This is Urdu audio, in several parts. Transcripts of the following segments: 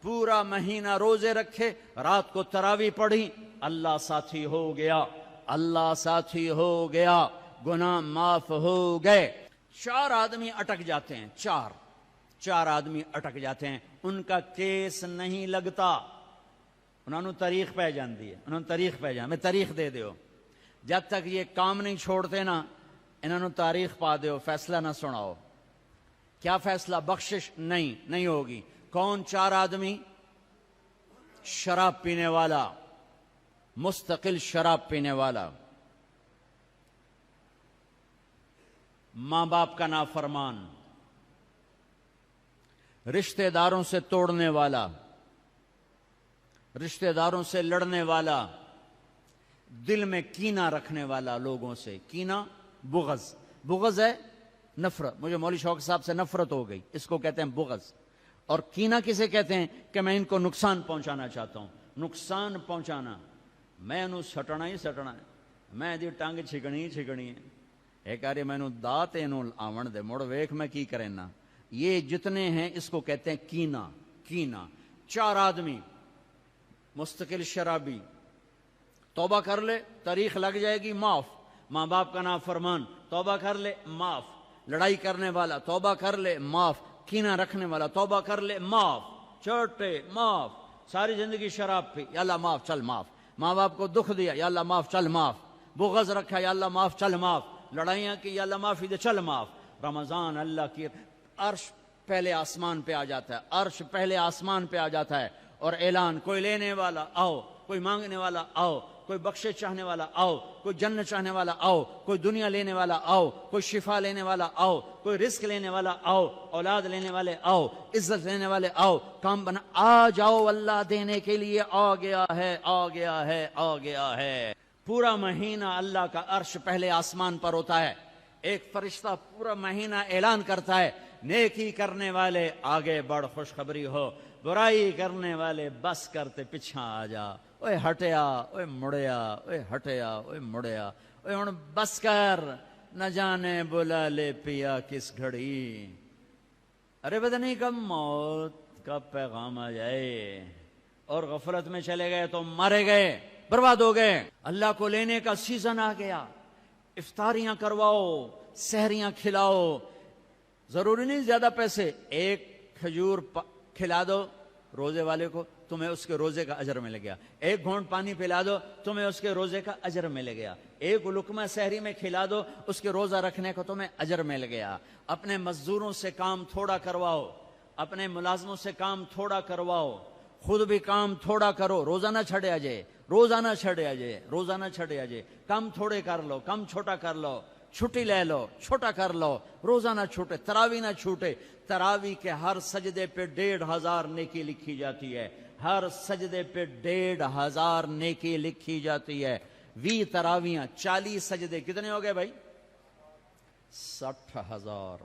پورا مہینہ روزے رکھے، رات کو تراویح پڑھی، اللہ ساتھی ہو گیا، اللہ ساتھی ہو گیا، گناہ معاف ہو گئے۔ 4 آدمی اٹک جاتے ہیں، چار آدمی اٹک جاتے ہیں، ان کا کیس نہیں لگتا، انہوں نے تاریخ پہ جاندی ہے، انہوں نے تاریخ پہ جان، میں تاریخ دے دیو، جب تک یہ کام نہیں چھوڑتے نا انہوں نے تاریخ پا دیو، فیصلہ نہ سناؤ۔ کیا فیصلہ؟ بخشش نہیں ہوگی۔ کون 4 آدمی؟ شراب پینے والا، مستقل شراب پینے والا، ماں باپ کا نافرمان، رشتہ داروں سے توڑنے والا، رشتہ داروں سے لڑنے والا، دل میں کینہ رکھنے والا، لوگوں سے کینہ، بغض ہے نفرت، مجھے مولوی شوق صاحب سے نفرت ہو گئی، اس کو کہتے ہیں بغض۔ اور کینہ کسے کہتے ہیں؟ کہ میں ان کو نقصان پہنچانا چاہتا ہوں، نقصان پہنچانا، میں انہوں سٹنا ہی سٹنا ہے، میں دی ٹانگ چھکڑی ہے، ایک آرے میں انہوں دات انہوں آون دے، مڑ ویکھ میں کی کرنا، یہ جتنے ہیں اس کو کہتے ہیں کینہ۔ 4 آدمی، مستقل شرابی، توبہ کر لے تاریخ لگ جائے گی، معاف، ماں باپ کا نافرمان، توبہ کر لے معاف، لڑائی کرنے والا توبہ کر لے معاف، کینہ رکھنے والا توبہ کر لے معاف، چھوٹے معاف، ساری زندگی شراب پی، یا اللہ معاف، چل معاف، ماں باپ کو دکھ دیا، یا اللہ معاف، چل معاف، بغض رکھا، یا اللہ معاف، چل معاف، لڑائیاں کی، یا اللہ معافی دے، چل معاف۔ رمضان اللہ کی، عرش پہلے آسمان پہ آ جاتا ہے، عرش پہلے آسمان پہ آ جاتا ہے، اور اعلان، کوئی لینے والا آؤ، کوئی مانگنے والا آؤ، کوئی بخشش چاہنے والا آؤ، کوئی جنت چاہنے والا آؤ، کوئی دنیا لینے والا آؤ، کوئی شفا لینے والا آؤ، کوئی رزق لینے والا آؤ، اولاد لینے والے آؤ، عزت لینے والے آؤ، کام بنا، آ جاؤ، اللہ دینے کے لیے آ گیا ہے، آ گیا ہے، آ گیا ہے۔ پورا مہینہ اللہ کا عرش پہلے آسمان پر ہوتا ہے، ایک فرشتہ پورا مہینہ اعلان کرتا ہے، نیکی کرنے والے آگے بڑھ، خوشخبری ہو، برائی کرنے والے بس کرتے پیچھا آ جا، اوے ہٹیا، اوے مڑیا، اوے ہٹیا، اوے مڑیا، اوے ہن بس کر، نہ جانے بلا لے پیا کس گھڑی، ارے پتہ نہیں کب موت کا پیغام آ جائے، اور غفلت میں چلے گئے تو مارے گئے، برباد ہو گئے۔ اللہ کو لینے کا سیزن آ گیا، افطاریاں کرواؤ، سحریاں کھلاؤ، ضروری نہیں زیادہ پیسے، ایک کھجور کھلا دو روزے والے کو، تمہیں اس کے روزے کا اجر مل گیا، ایک گھونٹ پانی پلا دو، تمہیں اس کے روزے کا اجر مل گیا، ایک لقمہ سحری میں کھلا دو، اس کے روزہ رکھنے کو تمہیں اجر مل گیا۔ اپنے مزدوروں سے کام تھوڑا کرواؤ، اپنے ملازموں سے کام تھوڑا کرواؤ، خود بھی کام تھوڑا کرو، روزہ نہ چھڑے آ جائے، روزہ نہ چھڑے آ جائے، روزہ نہ چھڑے آ جائے، کام تھوڑے کر لو، کام چھوٹا کر لو، چھٹی لے لو، چھوٹا کر لو، روزہ نہ چھوٹے، تراویح نہ چھوٹے، تراویح کے ہر سجدے پہ 1500 نیکی لکھی جاتی ہے، ہر سجدے پہ 1500 نیکی لکھی جاتی ہے۔ 20 تراویحاں، 40 سجدے، کتنے ہو گئے بھائی؟ 60,000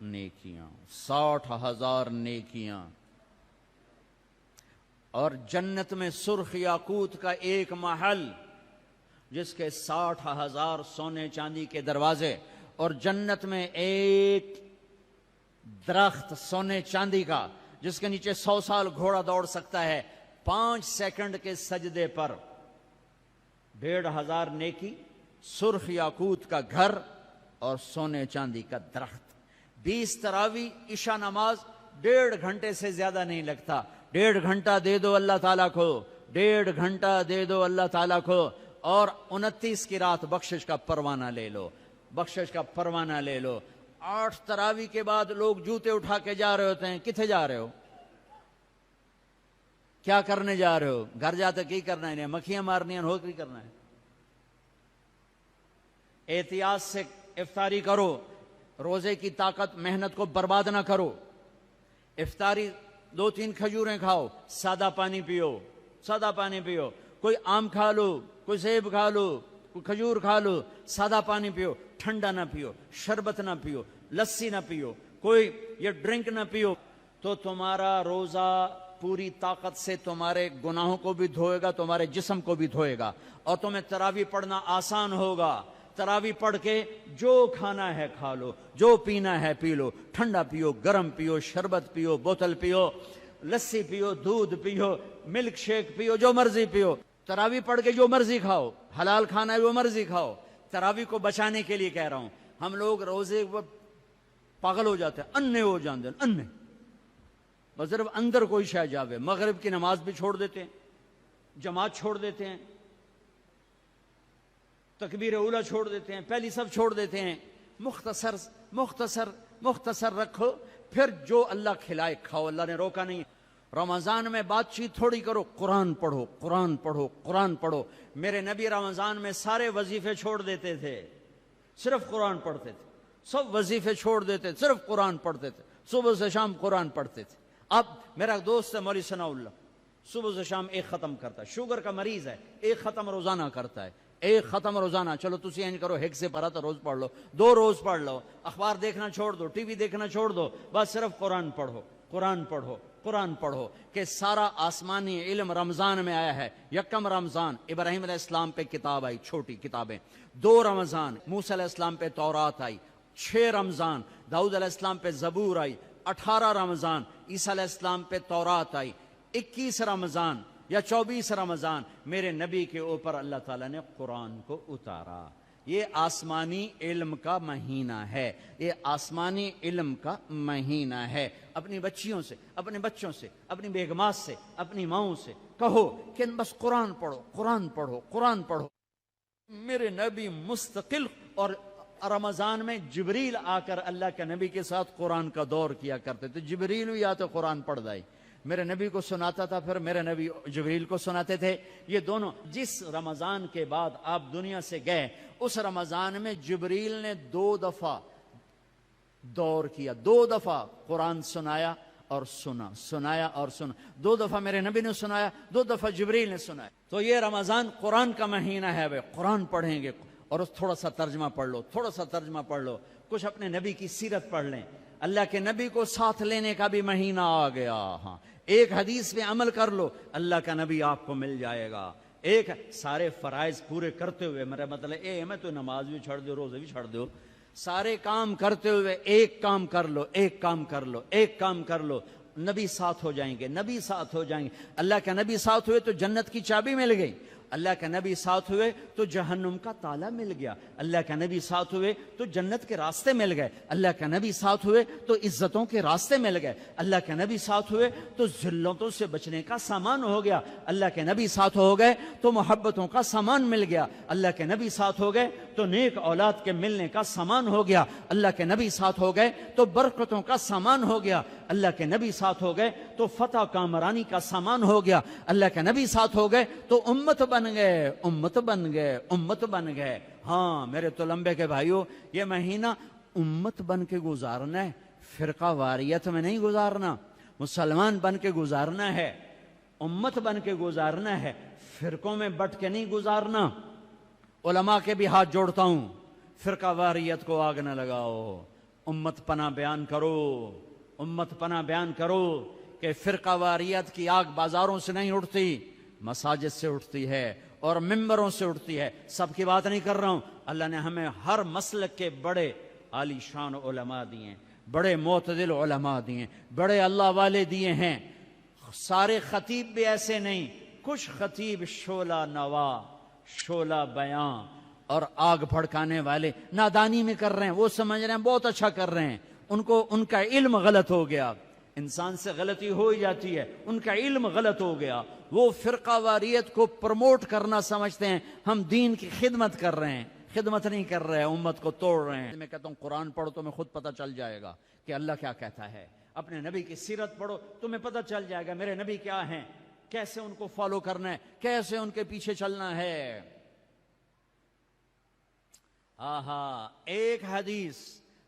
نیکیاں، 60,000 نیکیاں۔ اور جنت میں سرخ یاقوت کا ایک محل جس کے 60,000 سونے چاندی کے دروازے، اور جنت میں ایک درخت سونے چاندی کا جس کے نیچے 100 سال گھوڑا دوڑ سکتا ہے، 5 سیکنڈ کے سجدے پر 1500 نیکی، سرخ یاقوت کا گھر اور سونے چاندی کا درخت۔ 20 تراویح، عشاء نماز 1.5 گھنٹے سے زیادہ نہیں لگتا، 1.5 گھنٹہ دے دو اللہ تعالیٰ کو، 1.5 گھنٹہ دے دو اللہ تعالیٰ کو، اور 29 کی رات بخشش کا پروانہ لے لو، بخشش کا پروانہ لے لو۔ 8 تراویح کے بعد لوگ جوتے اٹھا کے جا رہے ہوتے ہیں، کتنے جا رہے ہو؟ کیا کرنے جا رہے ہو؟ گھر جاتے کی کرنا ہے؟ مکھیاں مارنی ہیں، ہو کی کرنا ہے؟ احتیاط سے افطاری کرو، روزے کی طاقت محنت کو برباد نہ کرو۔ افطاری 2-3 کھجوریں کھاؤ، سادہ پانی پیو، سادہ پانی پیو، کوئی آم کھا لو، کوئی سیب کھا لو، کوئی کھجور کھا لو، سادہ پانی پیو، ٹھنڈا نہ پیو، شربت نہ پیو، لسی نہ پیو، کوئی یہ ڈرنک نہ پیو، تو تمہارا روزہ پوری طاقت سے تمہارے گناہوں کو بھی دھوئے گا، تمہارے جسم کو بھی دھوئے گا، اور تمہیں تراویح پڑھنا آسان ہوگا۔ تراویح پڑھ کے جو کھانا ہے کھا لو، جو پینا ہے پی لو، ٹھنڈا پیو، گرم پیو، شربت پیو، بوتل پیو، لسی پیو، دودھ پیو، ملک شیک پیو، جو مرضی پیو، تراوی پڑھ کے جو مرضی کھاؤ، حلال کھانا ہے وہ مرضی کھاؤ. تراوی کو بچانے کے لیے کہہ رہا ہوں. ہم لوگ روزے پاگل ہو جاتے ہیں، انے ہو جاندے ہیں، انے بس صرف اندر کوئی شے جاوے. مغرب کی نماز بھی چھوڑ دیتے ہیں، جماعت چھوڑ دیتے ہیں، تکبیر اولا چھوڑ دیتے ہیں، پہلی سب چھوڑ دیتے ہیں. مختصر مختصر مختصر رکھو، پھر جو اللہ کھلائے کھاؤ. اللہ نے روکا نہیں. رمضان میں بات چیت تھوڑی کرو، قرآن پڑھو، قرآن پڑھو، قرآن پڑھو. میرے نبی رمضان میں سارے وظیفے چھوڑ دیتے تھے، صرف قرآن پڑھتے تھے. سب وظیفے چھوڑ دیتے، صرف قرآن پڑھتے تھے. صبح سے شام قرآن پڑھتے تھے. اب میرا دوست ہے مولوی ثناء اللہ، صبح سے شام ایک ختم کرتا ہے. شوگر کا مریض ہے، ایک ختم روزانہ کرتا ہے، ایک ختم روزانہ. چلو تسی اینج کرو، ایک سے پارا تو روز پڑھ لو، 2 روز پڑھ لو. اخبار دیکھنا چھوڑ دو، ٹی وی دیکھنا چھوڑ دو، بس صرف قرآن پڑھو، قرآن پڑھو، قرآن پڑھو. کہ سارا آسمانی علم رمضان میں آیا ہے. یکم رمضان ابراہیم علیہ السلام پہ کتاب آئی، چھوٹی کتابیں. 2 رمضان موسیٰ علیہ السلام پہ تورات آئی. 6 رمضان داؤد علیہ السلام پہ زبور آئی. 18 رمضان عیسیٰ علیہ السلام پہ تورات آئی. 21 رمضان یا 24 رمضان میرے نبی کے اوپر اللہ تعالیٰ نے قرآن کو اتارا. یہ آسمانی علم کا مہینہ ہے، یہ آسمانی علم کا مہینہ ہے. اپنی بچیوں سے، اپنے بچوں سے، اپنی بیگمات سے، اپنی ماؤں سے کہو کہ بس قرآن پڑھو، قرآن پڑھو، قرآن پڑھو. میرے نبی مستقل، اور رمضان میں جبریل آ کر اللہ کے نبی کے ساتھ قرآن کا دور کیا کرتے تھے. جبریل بھی آتے قرآن پڑھ دائی، میرے نبی کو سناتا تھا، پھر میرے نبی جبریل کو سناتے تھے. یہ دونوں جس رمضان کے بعد آپ دنیا سے گئے، اس رمضان میں جبریل نے 2 دفعہ دور کیا، 2 دفعہ قرآن سنایا اور سنا، سنایا اور سنا. 2 دفعہ میرے نبی نے سنایا، 2 دفعہ جبریل نے سنایا. تو یہ رمضان قرآن کا مہینہ ہے. بھائی قرآن پڑھیں گے، اور تھوڑا سا ترجمہ پڑھ لو، تھوڑا سا ترجمہ پڑھ لو، کچھ اپنے نبی کی سیرت پڑھ لیں. اللہ کے نبی کو ساتھ لینے کا بھی مہینہ آ گیا. ہاں، ایک حدیث پہ عمل کر لو، اللہ کا نبی آپ کو مل جائے گا. ایک سارے فرائض پورے کرتے ہوئے، میرا مطلب میں تو نماز بھی چھڑ دو، روزے بھی چھڑ دو، سارے کام کرتے ہوئے ایک کام کر لو، ایک کام کر لو، ایک کام کر لو. نبی ساتھ ہو جائیں گے، نبی ساتھ ہو جائیں گے. اللہ کا نبی ساتھ ہوئے تو جنت کی چابی مل گئی. اللہ کے نبی ساتھ ہوئے تو جہنم کا تالا مل گیا. اللہ کے نبی ساتھ ہوئے تو جنت کے راستے مل گئے. اللہ کے نبی ساتھ ہوئے تو عزتوں کے راستے مل گئے. اللہ کے نبی ساتھ ہوئے تو ذلتوں سے بچنے کا سامان ہو گیا. اللہ کے نبی ساتھ ہو گئے تو محبتوں کا سامان مل گیا. اللہ کے نبی ساتھ ہو گئے تو نیک اولاد کے ملنے کا سامان ہو گیا. اللہ کے نبی ساتھ ہو گئے تو برکتوں کا سامان ہو گیا. اللہ کے نبی ساتھ ہو گئے تو فتح کامرانی کا سامان ہو گیا. اللہ کے نبی ساتھ ہو گئے تو امت بن گئے، امت بن گئے، امت بن گئے. ہاں میرے تو لمبے کے بھائیوں، یہ مہینہ امت بن کے گزارنا ہے، فرقہ واریت میں نہیں گزارنا. مسلمان بن کے گزارنا ہے، امت بن کے گزارنا ہے، فرقوں میں بٹ کے نہیں گزارنا. علماء کے بھی ہاتھ جوڑتا ہوں، فرقہ واریت کو آگ نہ لگاؤ، امت پناہ بیان کرو، امت پناہ بیان کرو. کہ فرقہ واریت کی آگ بازاروں سے نہیں اٹھتی، مساجد سے اٹھتی ہے اور ممبروں سے اٹھتی ہے. سب کی بات نہیں کر رہا ہوں. اللہ نے ہمیں ہر مسلک کے بڑے عالی شان علماء دیے ہیں، بڑے معتدل علماء دیے ہیں، بڑے اللہ والے دیے ہیں. سارے خطیب بھی ایسے نہیں، کچھ خطیب شعلہ نوا، شعلہ بیاں اور آگ بھڑکانے والے نادانی میں کر رہے ہیں. وہ سمجھ رہے ہیں بہت اچھا کر رہے ہیں، ان کا علم غلط ہو گیا. انسان سے غلطی ہو ہی جاتی ہے، ان کا علم غلط ہو گیا. وہ فرقہ واریت کو پروموٹ کرنا سمجھتے ہیں ہم دین کی خدمت کر رہے ہیں. خدمت نہیں کر رہے ہیں، امت کو توڑ رہے ہیں. میں کہتا ہوں قرآن پڑھو، تمہیں خود پتہ چل جائے گا کہ اللہ کیا کہتا ہے. اپنے نبی کی سیرت پڑھو، تمہیں پتہ چل جائے گا میرے نبی کیا ہیں، کیسے ان کو فالو کرنا ہے، کیسے ان کے پیچھے چلنا ہے. آہا، ایک حدیث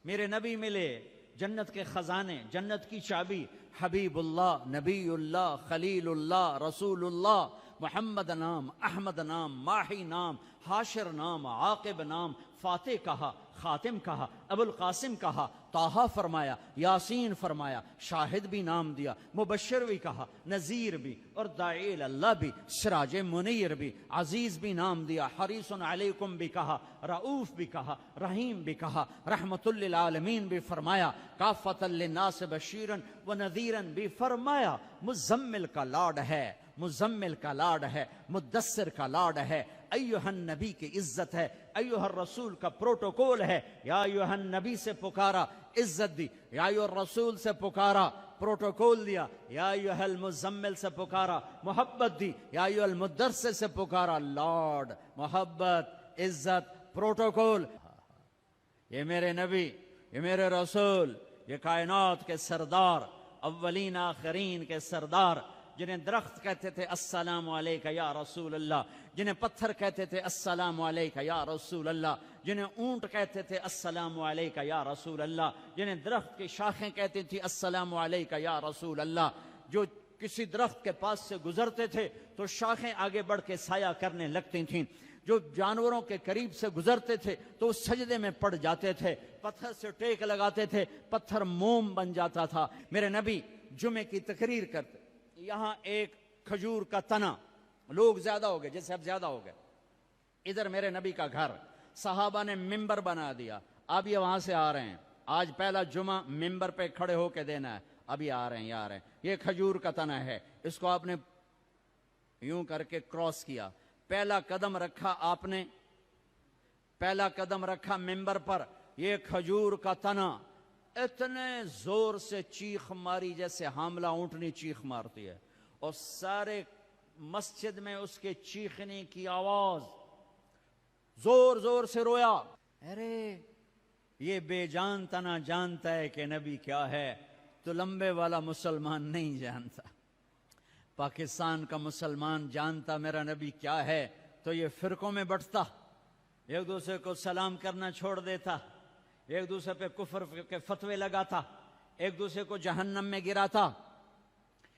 میرے نبی ملے، جنت کے خزانے، جنت کی چابی، حبیب اللہ، نبی اللہ، خلیل اللہ، رسول اللہ، محمد نام، احمد نام، ماہی نام، حاشر نام، عاقب نام، فاتح کہا، خاتم کہا، ابو القاسم کہا، طٰہٰ فرمایا، یاسین فرمایا، شاہد بھی نام دیا، مبشر بھی کہا، نذیر بھی، اور داعی اللہ بھی، سراج منیر بھی، عزیز بھی نام دیا، حریص علیکم بھی کہا، رؤوف بھی کہا، رحیم بھی کہا، رحمت للعالمین بھی فرمایا، کافۃ للناس بشیرا ونذیرا بھی فرمایا۔ مزمل کا لاڈ ہے، مزمل کا لاڈ ہے، مدثر کا لاڈ ہے، ایھا النبی کی عزت ہے، ایھا الرسول کا پروٹوکول ہے۔ یا ایھا النبی سے پکارا، عزت دی، یا ایھا الرسول سے پکارا، پروٹوکول دیا، یا ایھا المزمل سے پکارا، محبت دی، یا ایھا المدثر سے پکارا، لاڈ، محبت، عزت، پروٹوکول۔ یہ میرے نبی، یہ میرے رسول، یہ کائنات کے سردار، اولین آخرین کے سردار، جنہیں درخت کہتے تھے السلام علیکہ یا رسول اللہ، جنہیں پتھر کہتے تھے السلام علیکہ یا رسول اللہ، جنہیں اونٹ کہتے تھے السلام علیکہ یا رسول اللہ، جنہیں درخت کی شاخیں کہتی تھی السلام علیکہ یا رسول اللہ، جو کسی درخت کے پاس سے گزرتے تھے تو شاخیں آگے بڑھ کے سایہ کرنے لگتی تھیں، جو جانوروں کے قریب سے گزرتے تھے تو وہ سجدے میں پڑ جاتے تھے، پتھر سے ٹیک لگاتے تھے، پتھر موم بن جاتا تھا۔ میرے نبی جمعے کی تقریر کرتے، یہاں ایک کھجور کا تنا، لوگ زیادہ ہو گئے، جیسے اب زیادہ ہو گئے، ادھر میرے نبی کا گھر، صحابہ نے ممبر بنا دیا، اب یہ وہاں سے آ رہے ہیں، آج پہلا جمعہ ممبر پہ کھڑے ہو کے دینا ہے، ابھی آ رہے ہیں، یہ آ رہے ہیں، یہ کھجور کا تنا ہے، اس کو آپ نے یوں کر کے کراس کیا، پہلا قدم رکھا آپ نے، پہلا قدم رکھا ممبر پر، یہ کھجور کا تنا، اتنے زور سے چیخ ماری جیسے حاملہ اونٹنی چیخ مارتی ہے، اور سارے مسجد میں اس کے چیخنے کی آواز، زور زور سے رویا، ارے یہ بے جان تنا جانتا ہے کہ نبی کیا ہے، تو لمبے والا مسلمان نہیں جانتا۔ پاکستان کا مسلمان جانتا میرا نبی کیا ہے تو یہ فرقوں میں بٹتا، ایک دوسرے کو سلام کرنا چھوڑ دیتا، ایک دوسرے پہ کفر کے فتوے لگاتا، ایک دوسرے کو جہنم میں گراتا،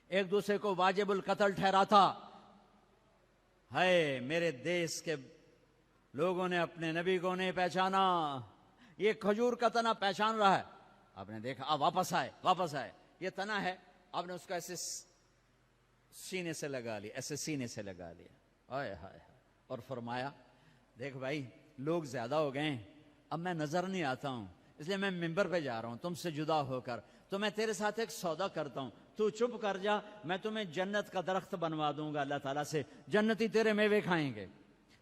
ایک دوسرے کو واجب القتل ٹھہراتا۔ ہے میرے دیس کے لوگوں نے اپنے نبی کو نہیں پہچانا، یہ کھجور کا تنا پہچان رہا ہے، آپ نے دیکھا، آپ واپس آئے، یہ تنا ہے، آپ نے اس کو ایسے سینے سے لگا لیا، ایسے سینے سے لگا لیا، ہائے ہائے، اور فرمایا دیکھ بھائی لوگ زیادہ ہو گئے ہیں، اب میں نظر نہیں آتا ہوں، اس لیے میں ممبر پہ جا رہا ہوں تم سے جدا ہو کر، تو میں تیرے ساتھ ایک سودا کرتا ہوں، تو چپ کر جا، میں تمہیں جنت کا درخت بنوا دوں گا اللہ تعالیٰ سے، جنتی تیرے میوے کھائیں گے،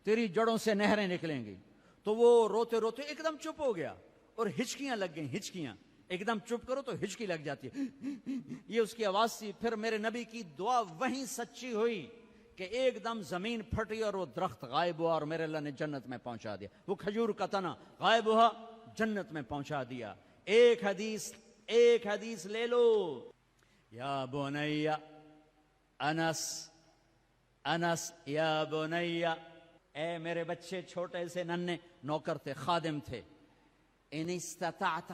تیری جڑوں سے نہریں نکلیں گی۔ تو وہ روتے روتے ایک دم چپ ہو گیا، اور ہچکیاں لگ گئیں، ہچکیاں، ایک دم چپ کرو تو ہچکی لگ جاتی ہے، یہ اس کی آواز تھی۔ پھر میرے نبی کی دعا وہیں سچی ہوئی کہ ایک دم زمین پھٹی اور وہ درخت غائب ہوا، اور میرے اللہ نے جنت میں پہنچا دیا، وہ کھجور کا تنا غائب ہوا، جنت میں پہنچا دیا۔ ایک حدیث لے لو، یا بنی انس یا بنی، اے میرے بچے، چھوٹے سے ننھے نوکر تھے، خادم تھے، ان استطعت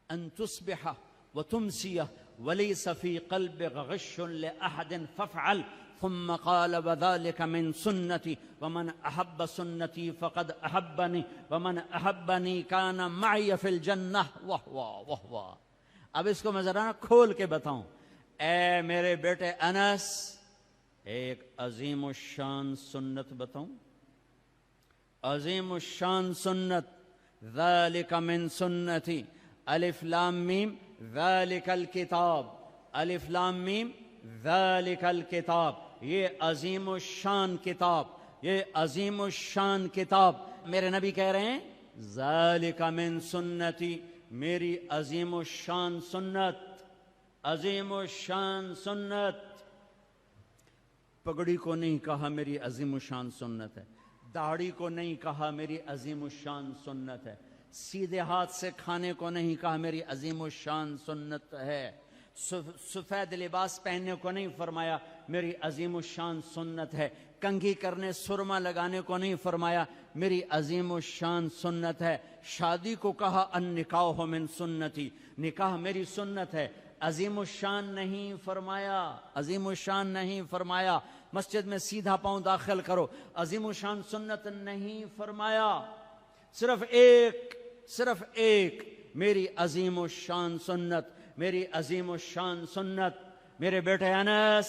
ان تصبح وتمسی وليس في قلبك غش لأحد فافعل، ثم قال وذلك من سنتي ومن أحب سنتي فقد أحبني ومن أحبني كان معي في الجنة۔ واہ۔ اب اس کو میں ذرا کھول کے بتاؤں، اے میرے بیٹے انس، ایک عظیم الشان سنت بتاؤں، عظیم الشان سنت، ذلك من سنتي، الف لام میم ذالک الکتاب، الف لام میم ذالک الکتاب، یہ عظیم الشان کتاب، یہ عظیم الشان کتاب، میرے نبی کہہ رہے ہیں ذالک من سنتی، میری عظیم الشان سنت، عظیم الشان سنت۔ پگڑی کو نہیں کہا میری عظیم الشان سنت ہے، داڑھی کو نہیں کہا میری عظیم الشان سنت ہے، سیدھے ہاتھ سے کھانے کو نہیں کہا میری عظیم الشان سنت ہے، سفید لباس پہننے کو نہیں فرمایا میری عظیم الشان سنت ہے، کنگھی کرنے سرما لگانے کو نہیں فرمایا میری عظیم الشان سنت ہے، شادی کو کہا النکاح من سنتی، نکاح میری سنت ہے، عظیم الشان نہیں فرمایا، عظیم الشان نہیں فرمایا، مسجد میں سیدھا پاؤں داخل کرو، عظیم الشان سنت نہیں فرمایا، صرف ایک میری عظیم الشان سنت، میری عظیم الشان سنت، میرے بیٹے انس،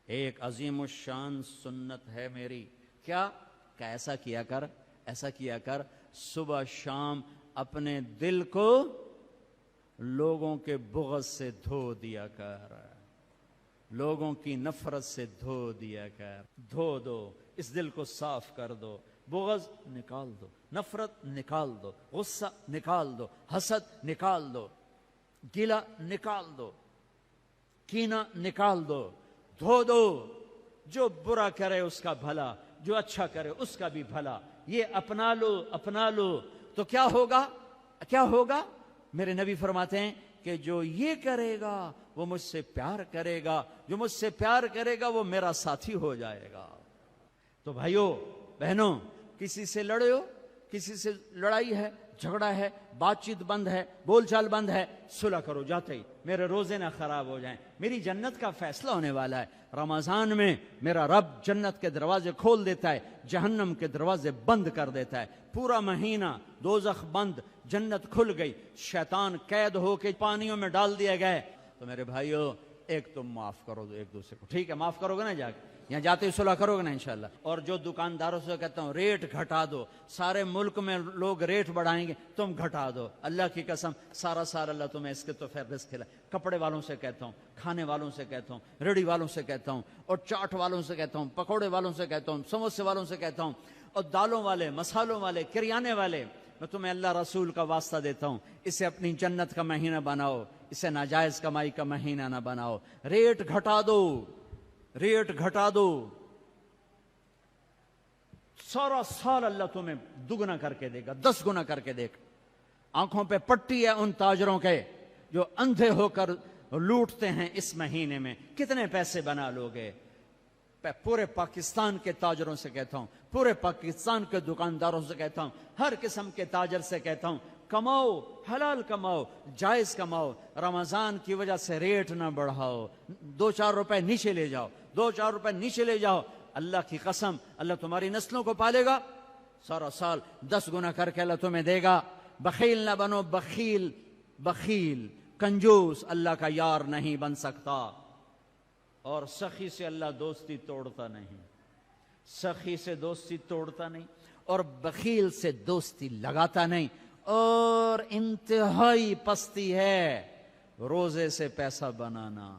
ایک عظیم الشان سنت ہے میری، کیا کہ ایسا کیا کر، ایسا کیا کر، صبح شام اپنے دل کو لوگوں کے بغض سے دھو دیا کر، لوگوں کی نفرت سے دھو دیا کر، دھو دو، اس دل کو صاف کر دو، بغض نکال دو، نفرت نکال دو، غصہ نکال دو، حسد نکال دو، گلہ نکال دو، کینہ نکال دو، دھو دو، جو برا کرے اس کا بھلا، جو اچھا کرے اس کا بھی بھلا، یہ اپنا لو، اپنا لو، تو کیا ہوگا، کیا ہوگا؟ میرے نبی فرماتے ہیں کہ جو یہ کرے گا وہ مجھ سے پیار کرے گا، جو مجھ سے پیار کرے گا وہ میرا ساتھی ہو جائے گا۔ تو بھائیو بہنوں، کسی سے لڑے ہو، کسی سے لڑائی ہے، جھگڑا ہے، بات چیت بند ہے، بول چال بند ہے، صلح کرو جاتے ہی، میرے روزے نہ خراب ہو جائیں، میری جنت کا فیصلہ ہونے والا ہے۔ رمضان میں میرا رب جنت کے دروازے کھول دیتا ہے، جہنم کے دروازے بند کر دیتا ہے، پورا مہینہ دوزخ بند، جنت کھل گئی، شیطان قید ہو کے پانیوں میں ڈال دیا گئے۔ تو میرے بھائیو، ایک تم معاف کرو دو ایک دوسرے کو، ٹھیک ہے؟ معاف کرو گے نا، جا کے یہاں جاتے ہی صلح کرو گے نا انشاءاللہ۔ اور جو دکانداروں سے کہتا ہوں ریٹ گھٹا دو، سارے ملک میں لوگ ریٹ بڑھائیں گے، تم گھٹا دو، اللہ کی قسم سارا سال اللہ تمہیں اس کے تو پھر رزق کھلائے۔ کپڑے والوں سے کہتا ہوں، کھانے والوں سے کہتا ہوں، ریڑھی والوں سے کہتا ہوں، اور چاٹ والوں سے کہتا ہوں، پکوڑے والوں سے کہتا ہوں، سموسے والوں سے کہتا ہوں، اور دالوں والے، مسالوں والے، کریانے والے، میں تمہیں اللہ رسول کا واسطہ دیتا ہوں، اسے اپنی جنت کا مہینہ بناؤ، اسے ناجائز کمائی کا مہینہ نہ بناؤ، ریٹ گھٹا دو، ریٹ گھٹا دو، سارا سال اللہ تمہیں دگنا کر کے دے گا، 10 گنا کر کے دے گا۔ آنکھوں پہ پٹی ہے ان تاجروں کے جو اندھے ہو کر لوٹتے ہیں اس مہینے میں، کتنے پیسے بنا لوگے؟ پورے پاکستان کے تاجروں سے کہتا ہوں، پورے پاکستان کے دکانداروں سے کہتا ہوں، ہر قسم کے تاجر سے کہتا ہوں، کماؤ، حلال کماؤ، جائز کماؤ، رمضان کی وجہ سے ریٹ نہ بڑھاؤ، 2-4 روپے نیچے لے جاؤ، 2-4 روپے نیچے لے جاؤ، اللہ کی قسم اللہ تمہاری نسلوں کو پالے گا، سارا سال 10 گنا کر کے اللہ تمہیں دے گا۔ بخیل نہ بنو، بخیل، بخیل، کنجوس اللہ کا یار نہیں بن سکتا، اور سخی سے اللہ دوستی توڑتا نہیں، سخی سے دوستی توڑتا نہیں، اور بخیل سے دوستی لگاتا نہیں، اور انتہائی پستی ہے روزے سے پیسہ بنانا۔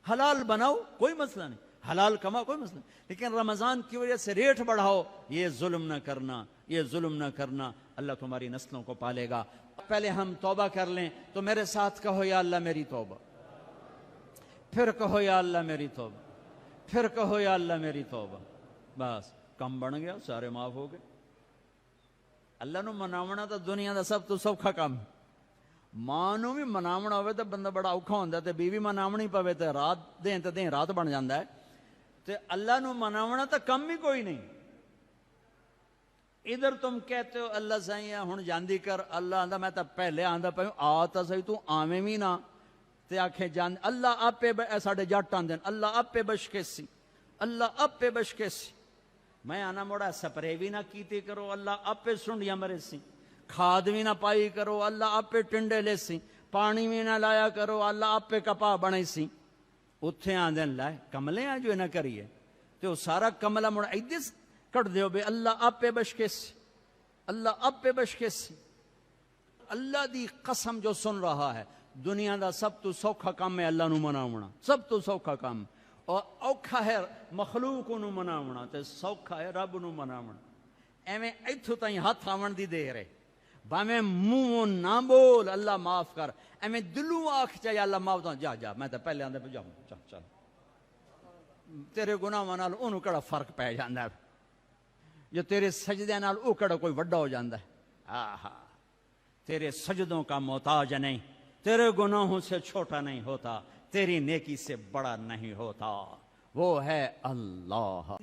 حلال بناؤ کوئی مسئلہ نہیں، حلال کماؤ کوئی مسئلہ نہیں، لیکن رمضان کی وجہ سے ریٹ بڑھاؤ، یہ ظلم نہ کرنا، یہ ظلم نہ کرنا، اللہ تمہاری نسلوں کو پالے گا۔ پہلے ہم توبہ کر لیں، تو میرے ساتھ کہو یا اللہ میری توبہ، پھر کہو یا اللہ میری توبہ، پھر کہو یا اللہ میری توبہ، بس کم بن گیا، سارے معاف ہو گئے۔ اللہ نو مناونا تو دنیا دا سب تو سوکھا کام، ماں نو بھی مناونا ہوئے تو بندہ بڑا اوکھا ہوندا ہے، تے بیوی مناونی پوے تے رات دیں تے دیں رات بن جاندا ہے، تے اللہ نو مناونا تو کم ہی کوئی نہیں۔ ادھر تم کہتے ہو اللہ سائیں ہن جاندی کر، اللہ آندا میں تا پہلے آندا پیا آ تا صحیح، تو آویں بھی نہ تے آکھے جان، اللہ آپے ساڈے جٹ آندے اللہ آپے بشکے سی، اللہ آپے بشکے سی، میں آنا موڑا سپرے بھی نہ کیتے کرو، اللہ آپے سنڈیاں مرے سی، کھاد بھی نہ پائی کرو، اللہ آپے ٹنڈے لے سی، پانی بھی نہ لایا کرو، اللہ آپے کپا بنے سی، اتھے آندے لائے کملے آ جو نہ کریے، تو سارا کملہ موڑا ایدس کٹ دیو بے، اللہ آپے بشکے سی، اللہ آپے بشکے سی۔ اللہ دی قسم جو سن رہا ہے، دنیا دا سب تو سوکھا کام ہے اللہ نو مناونا، سب تو سوکھا کام، اور اوکھا ہے مخلوق نو مناونا تے سوکھا ہے رب نو مناونا۔ ایویں ایتھوں تائیں ہاتھ آون دی دیر ہے، باویں منہ نہ بول اللہ معاف کر، ایویں دلوں آکھ چاہے اللہ معاف کر، جا جا میں تے پہلے آندے پہ جاؤں، چل چل، تیرے گناہاں نال اونوں کیڑا فرق پے جاندا ہے، جو تیرے سجدے نال او کیڑا کوئی وڈا ہو جاندا ہے۔ آہا، تیرے سجدوں کا محتاج نہیں، تیرے گناہوں سے چھوٹا نہیں ہوتا، تیری نیکی سے بڑا نہیں ہوتا، وہ ہے اللہ۔